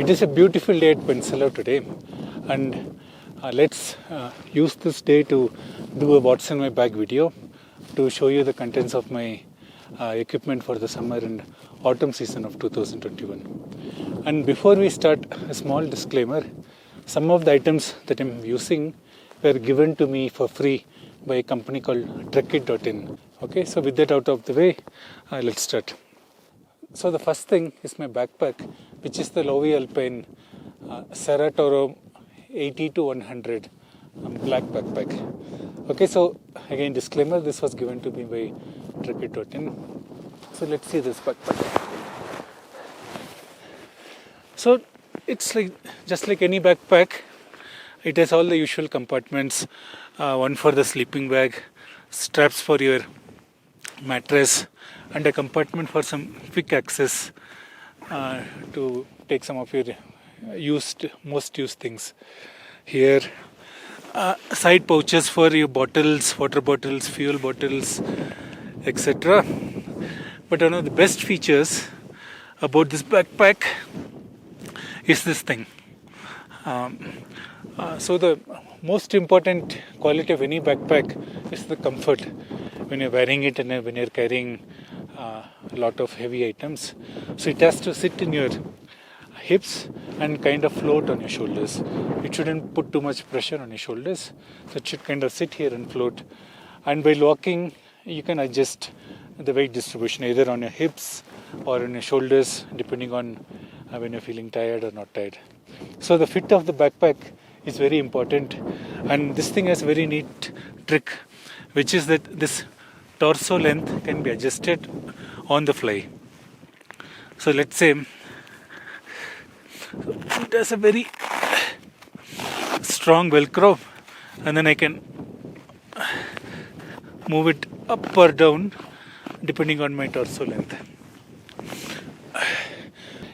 It is a beautiful day at Pencilla today, and let's use this day to do a what's in my bag video to show you the contents of my equipment for the summer and autumn season of 2021. And before we start, a small disclaimer: some of the items that I'm using were given to me for free by a company called Trekit.in. Okay, so with that out of the way, let's start. So the first thing is my backpack, which is the Loewe Alpine Ceratoro 80 to 100 black backpack. Okay, so again disclaimer, this was given to me by Trekit.in. So let's see this backpack. So it's like just like any backpack. It has all the usual compartments, one for the sleeping bag, straps for your mattress, and a compartment for some quick access to take some of your most used things. Here, side pouches for your bottles, water bottles, fuel bottles, etc. But one of the best features about this backpack is this thing. So the most important quality of any backpack is the comfort when you're wearing it and when you're carrying a lot of heavy items. So it has to sit in your hips and kind of float on your shoulders. It shouldn't put too much pressure on your shoulders. So it should kind of sit here and float. And while walking, you can adjust the weight distribution either on your hips or on your shoulders, depending on when you're feeling tired or not tired. So the fit of the backpack is very important, and this thing has a very neat trick, which is that this torso length can be adjusted on the fly. So let's say it has a very strong velcro, and then I can move it up or down depending on my torso length.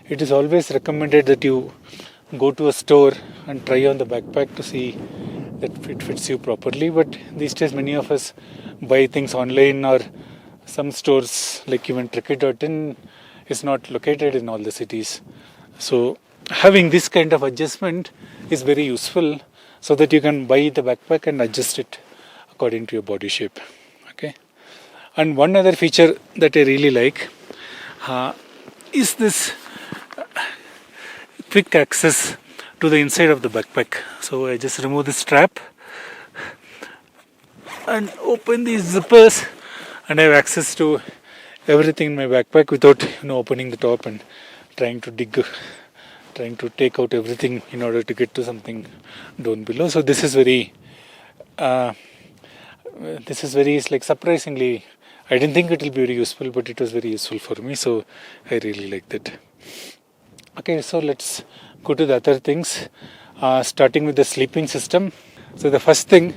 It is always recommended that you go to a store and try on the backpack to see that it fits you properly, but these days many of us buy things online, or some stores like even Trekit.in is not located in all the cities. So having this kind of adjustment is very useful, so that you can buy the backpack and adjust it according to your body shape. Okay. And one other feature that I really like is this quick access to the inside of the backpack. So I just remove the strap and open these zippers, and I have access to everything in my backpack without opening the top and trying to take out everything in order to get to something down below. So this is very surprisingly, I didn't think it will be very useful, but it was very useful for me, so I really liked it. Okay, so let's go to the other things, starting with the sleeping system. So the first thing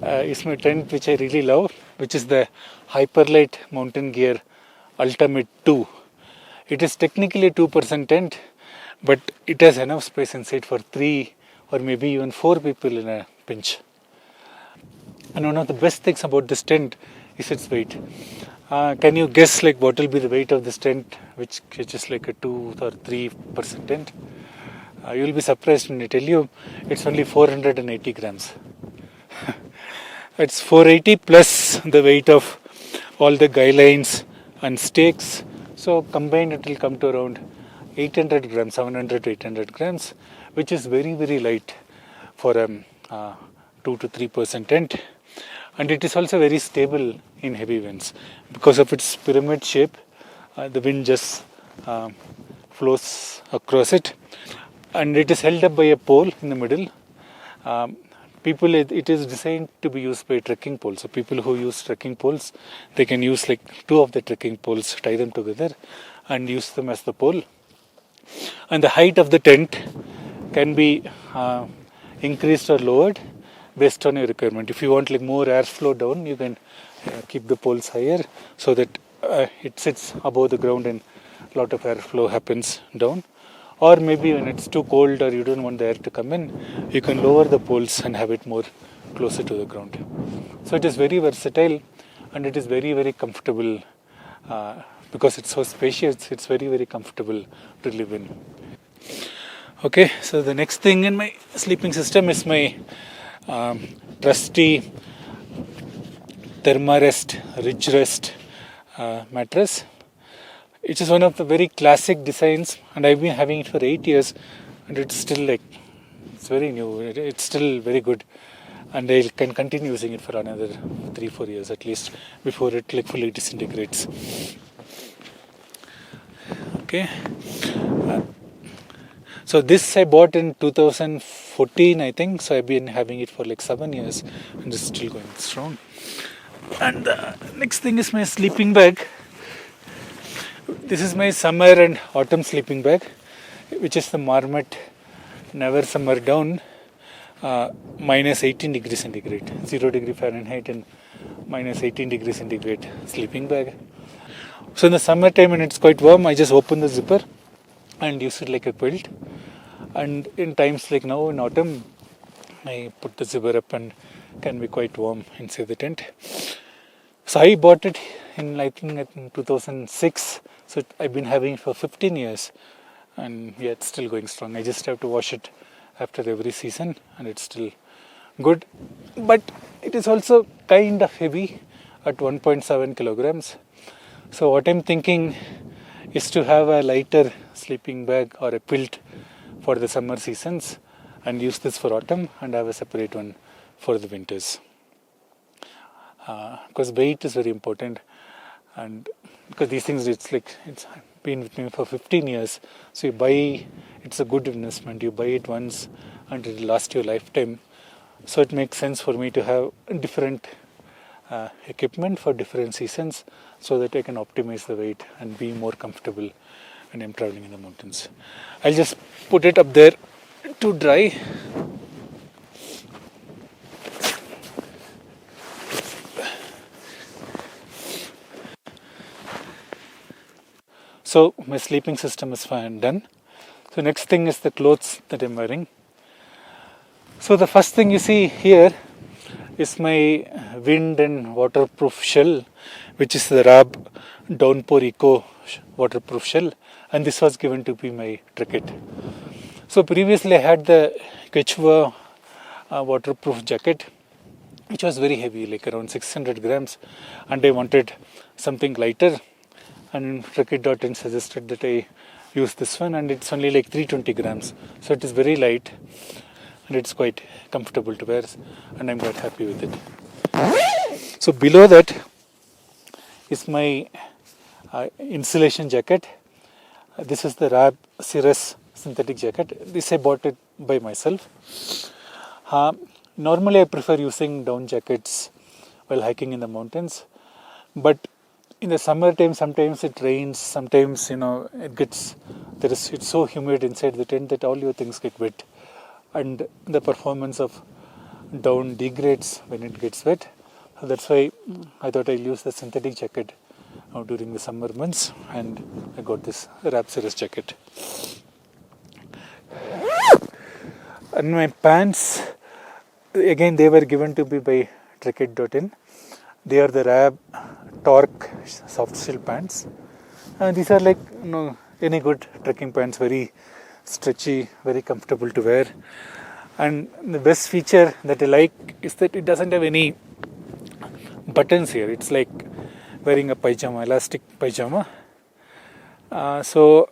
is my tent, which I really love, which is the Hyperlite Mountain Gear Ultimate 2. It is technically a 2-person tent, but it has enough space inside for 3 or maybe even 4 people in a pinch. And one of the best things about this tent is its weight. Can you guess what will be the weight of this tent, which is like a 2 or 3-person tent? You will be surprised when I tell you it's only 480 grams. It's 480 plus the weight of all the guy lines and stakes. So combined it will come to around 800 grams, 700 to 800 grams, which is very, very light for a 2 to 3-person tent. And it is also very stable in heavy winds. Because of its pyramid shape, the wind just flows across it. And it is held up by a pole in the middle. It is designed to be used by trekking poles. So people who use trekking poles, they can use 2 of the trekking poles, tie them together and use them as the pole. And the height of the tent can be increased or lowered based on your requirement. If you want more airflow down, you can keep the poles higher so that it sits above the ground and a lot of airflow happens down. Or maybe when it's too cold or you don't want the air to come in, you can lower the poles and have it more closer to the ground. So it is very versatile, and it is very, very comfortable because it's so spacious. It's very, very comfortable to live in. Okay, so the next thing in my sleeping system is my trusty Thermarest Ridge Rest mattress. It is one of the very classic designs, and I've been having it for 8 years, and it's still like it's very new. It's still very good, and I can continue using it for another 3-4 years at least before it like fully disintegrates. Okay. So this I bought in 2014, I think. So I've been having it for like 7 years, and it's still going strong. And the next thing is my sleeping bag. This is my summer and autumn sleeping bag, which is the Marmot Never Summer Down, minus 18 degrees centigrade, 0 degree Fahrenheit and minus 18 degrees centigrade sleeping bag. So in the summertime when it's quite warm, I just open the zipper and use it like a quilt. And in times like now in autumn, I put the zipper up and can be quite warm inside the tent. So I bought it in I think in 2006. So I've been having it for 15 years, and yeah, it's still going strong. I just have to wash it after every season, and it's still good. But it is also kind of heavy at 1.7 kilograms. So what I'm thinking is to have a lighter sleeping bag or a quilt for the summer seasons and use this for autumn and have a separate one for the winters. Because weight is very important, and because these things it's been with me for 15 years, so you buy, it's a good investment. You buy it once and it will last your lifetime. So it makes sense for me to have different equipment for different seasons so that I can optimize the weight and be more comfortable when I'm traveling in the mountains. I'll just put it up there to dry. So my sleeping system is fine, done. So next thing is the clothes that I'm wearing. So the first thing you see here is my wind and waterproof shell, which is the Rab Downpour Eco waterproof shell, and this was given to be my jacket. So previously I had the Quechua waterproof jacket, which was very heavy, like around 600 grams, and I wanted something lighter, and Trekit.in suggested that I use this one, and it's only like 320 grams, so it is very light and it's quite comfortable to wear, and I'm quite happy with it. So below that is my insulation jacket. This is the Rab Cirrus synthetic jacket. This I bought it by myself. Normally I prefer using down jackets while hiking in the mountains, but in the summertime sometimes it rains, sometimes it's so humid inside the tent that all your things get wet, and the performance of down degrades when it gets wet. So that's why I thought I'll use the synthetic jacket during the summer months, and I got this Rab Cirrus jacket. And my pants, again they were given to me by Trekit.in. They are the Rab Torque soft shell pants. These are like any good trekking pants, very stretchy, very comfortable to wear. And the best feature that I like is that it doesn't have any buttons here. It's like wearing a pajama, elastic pajama. So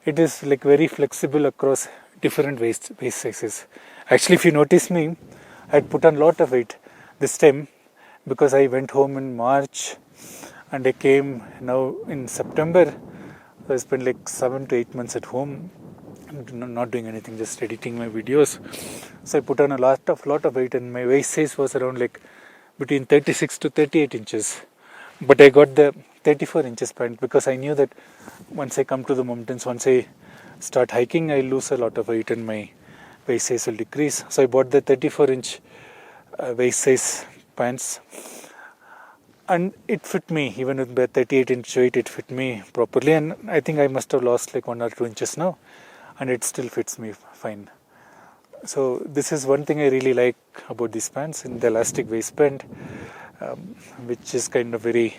it is like very flexible across different waist sizes. Actually, if you notice me, I had put on a lot of weight this time because I went home in March and I came now in September. So I spent like 7 to 8 months at home, not doing anything, just editing my videos. So I put on a lot of weight, and my waist size was around like between 36 to 38 inches. But I got the 34 inches pant because I knew that once I come to the mountains, once I start hiking, I lose a lot of weight and my waist size will decrease. So I bought the 34-inch waist size pants, and it fit me. Even with the 38-inch weight, it fit me properly, and I think I must have lost like 1 or 2 inches now, and it still fits me fine. So this is one thing I really like about these pants, in the elastic waistband, which is kind of very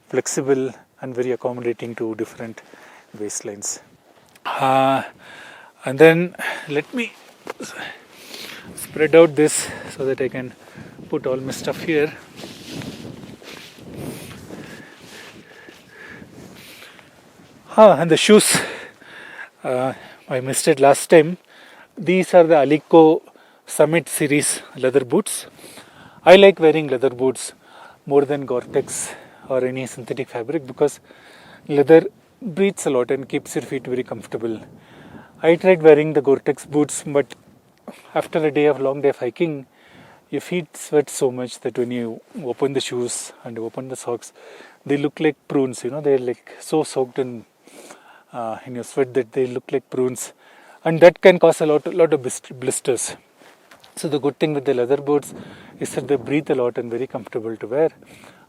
flexible and very accommodating to different waistlines. And then let me spread out this so that I can put all my stuff here. And the shoes, I missed it last time. These are the Alico Summit series leather boots. I like wearing leather boots more than Gore-Tex or any synthetic fabric because leather breathes a lot and keeps your feet very comfortable. I tried wearing the Gore-Tex boots, but after a long day of hiking, your feet sweat so much that when you open the shoes and open the socks, they look like prunes. They're like so soaked in your sweat that they look like prunes, and that can cause a lot of blisters. So the good thing with the leather boots is that they breathe a lot and very comfortable to wear,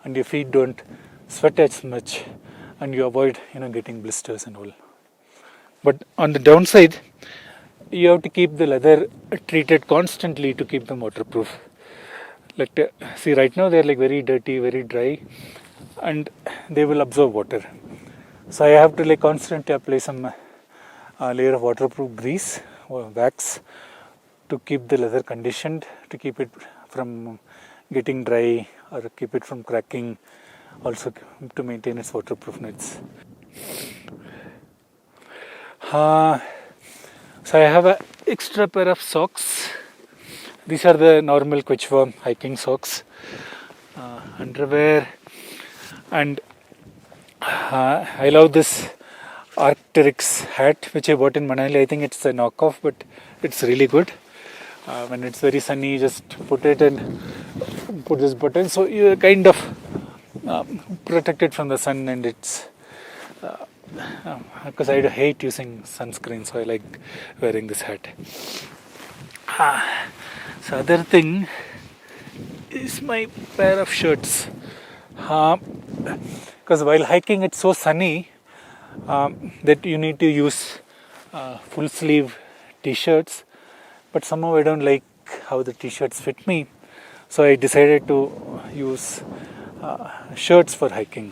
and your feet don't sweat as much, and you avoid getting blisters and all. But on the downside, you have to keep the leather treated constantly to keep them waterproof. See, right now they're like very dirty, very dry, and they will absorb water. So I have to constantly apply some layer of waterproof grease or wax to keep the leather conditioned, to keep it from getting dry or keep it from cracking, also to maintain its waterproofness. So I have an extra pair of socks. These are the normal Quechua hiking socks, underwear, and I love this Arc'teryx hat which I bought in Manali. I think it's a knockoff, but it's really good. When it's very sunny, you just put it and put this button, so you're kind of protected from the sun, and it's because I hate using sunscreen, so I like wearing this hat. So other thing is my pair of shirts, because while hiking it's so sunny that you need to use full sleeve t-shirts, but somehow I don't like how the t-shirts fit me, so I decided to use shirts for hiking.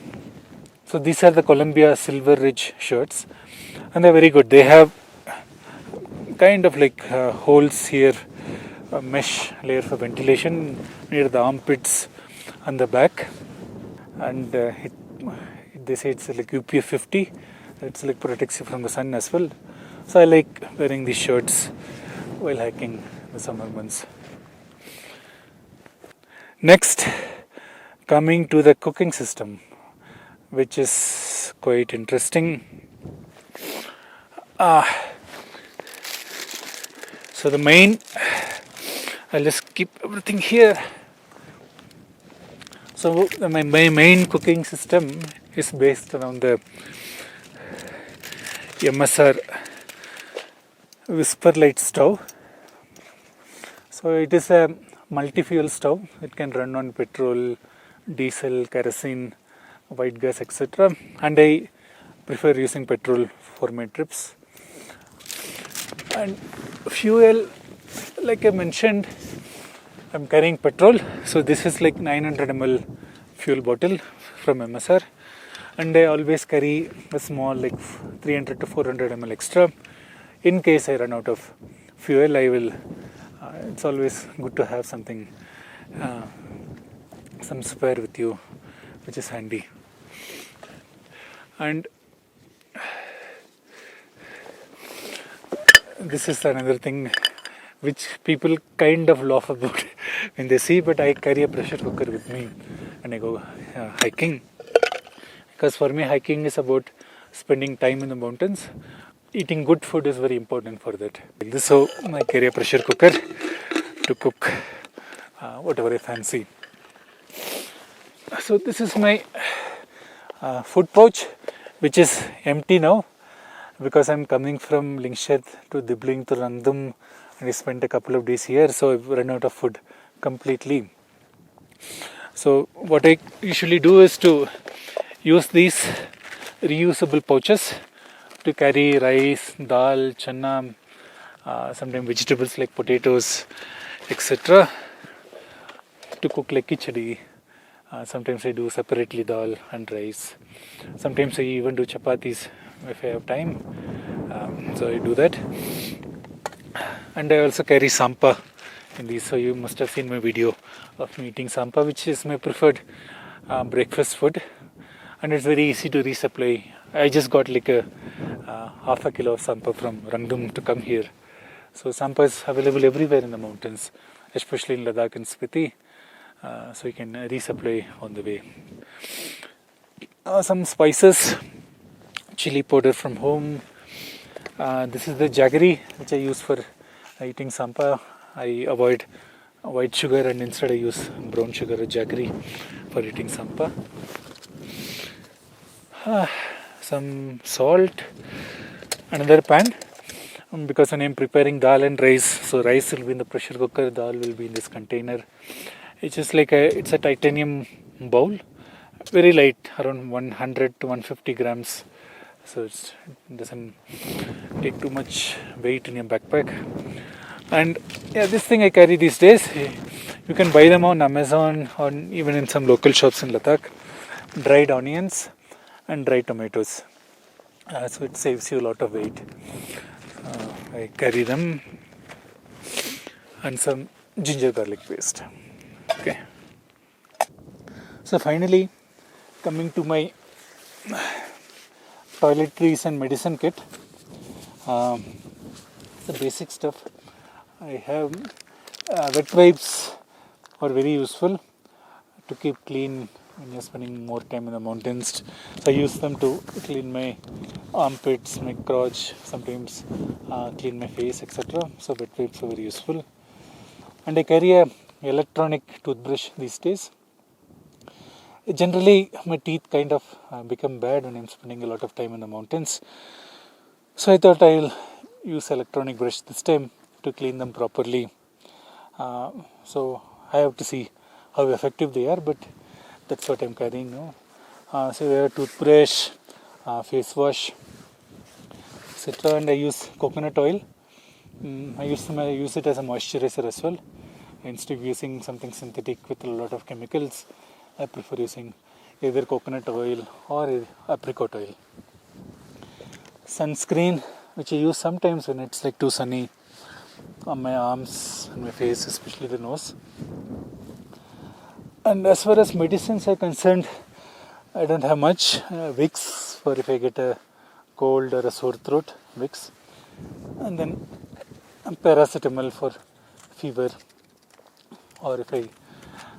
So these are the Columbia Silver Ridge shirts, and they're very good. They have kind of holes here, a mesh layer for ventilation near the armpits and the back, and they say it's like UPF 50. It's protects you from the sun as well. So I like wearing these shirts while hiking the summer months. Next, coming to the cooking system, which is quite interesting. So the main, I'll just keep everything here. So my main cooking system is based around the MSR Whisperlite stove. So it is a multi-fuel stove. It can run on petrol, diesel, kerosene, white gas, etc. And I prefer using petrol for my trips. And fuel, like I mentioned, I'm carrying petrol. So this is 900 ml fuel bottle from MSR. And I always carry a small 300 to 400 ml extra. In case I run out of fuel, I will, it's always good to have something, some spare with you, which is handy. And this is another thing which people kind of laugh about when they see, but I carry a pressure cooker with me when I go hiking. Because for me, hiking is about spending time in the mountains. Eating good food is very important for that. So I carry a pressure cooker to cook whatever I fancy. So this is my food pouch, which is empty now because I'm coming from Lingshed to Dibling to Randam, and I spent a couple of days here, so I've run out of food completely. So what I usually do is to use these reusable pouches to carry rice, dal, chana, sometimes vegetables like potatoes, etc. to cook like khichdi. Sometimes I do separately dal and rice. Sometimes I even do chapatis if I have time. So I do that. And I also carry sampa in these, so you must have seen my video of me eating sampa, which is my preferred breakfast food, and it's very easy to resupply. I just got like a half a kilo of sampa from Rangdum to come here. So sampa is available everywhere in the mountains, especially in Ladakh and Spiti, so you can resupply on the way. Some spices, chili powder from home. This is the jaggery which I use for eating sampa. I avoid white sugar and instead I use brown sugar or jaggery for eating sampa. Some salt, another pan, because when I'm preparing dal and rice, so rice will be in the pressure cooker, dal will be in this container. It's just like it's a titanium bowl, very light, around 100 to 150 grams, so it doesn't take too much weight in your backpack. And yeah, this thing I carry these days, you can buy them on Amazon or even in some local shops in Ladakh. Dried onions and dried tomatoes, so it saves you a lot of weight. I carry them, and some ginger garlic paste. Okay, so finally coming to my toiletries and medicine kit. The basic stuff I have. Wet wipes are very useful to keep clean when you're spending more time in the mountains. So I use them to clean my armpits, my crotch, sometimes clean my face, etc. So wet wipes are very useful. And I carry a electronic toothbrush these days. Generally my teeth kind of become bad when I'm spending a lot of time in the mountains. So I thought I'll use electronic brush this time to clean them properly. So I have to see how effective they are, but that's what I'm carrying now. So we have toothbrush, face wash, etc. And I use coconut oil. I use it as a moisturizer as well. Instead of using something synthetic with a lot of chemicals, I prefer using either coconut oil or apricot oil. Sunscreen, which I use sometimes when it's like too sunny on my arms and my face, especially the nose. And as far as medicines are concerned, I don't have much. Vicks for if I get a cold or a sore throat, Vicks. And then paracetamol for fever, or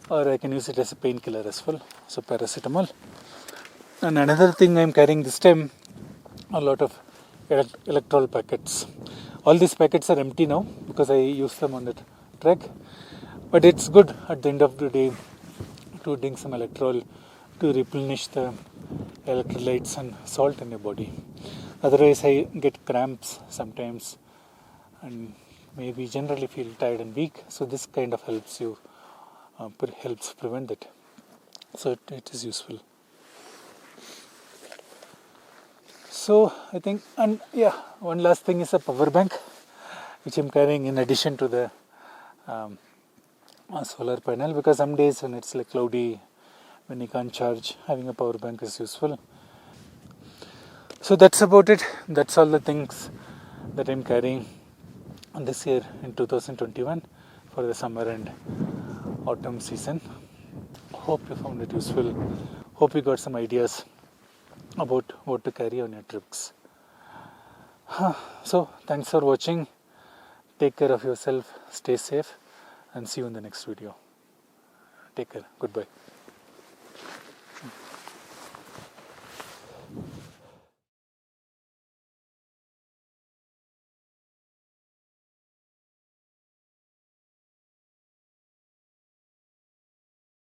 I can use it as a painkiller as well. So paracetamol. And another thing I'm carrying this time, a lot of electrol packets. All these packets are empty now because I use them on the trek. But it's good at the end of the day to drink some electrol to replenish the electrolytes and salt in your body. Otherwise I get cramps sometimes and maybe generally feel tired and weak. So this kind of helps you, helps prevent that. So it is useful. So I think, and yeah, one last thing is a power bank, which I'm carrying in addition to the solar panel, because some days when it's like cloudy, when you can't charge, having a power bank is useful. So that's about it. That's all the things that I'm carrying this year in 2021 for the summer and autumn season. Hope you found it useful. Hope you got some ideas about what to carry on your trips. So thanks for watching. Take care of yourself, stay safe, and see you in the next video. Take care. Goodbye.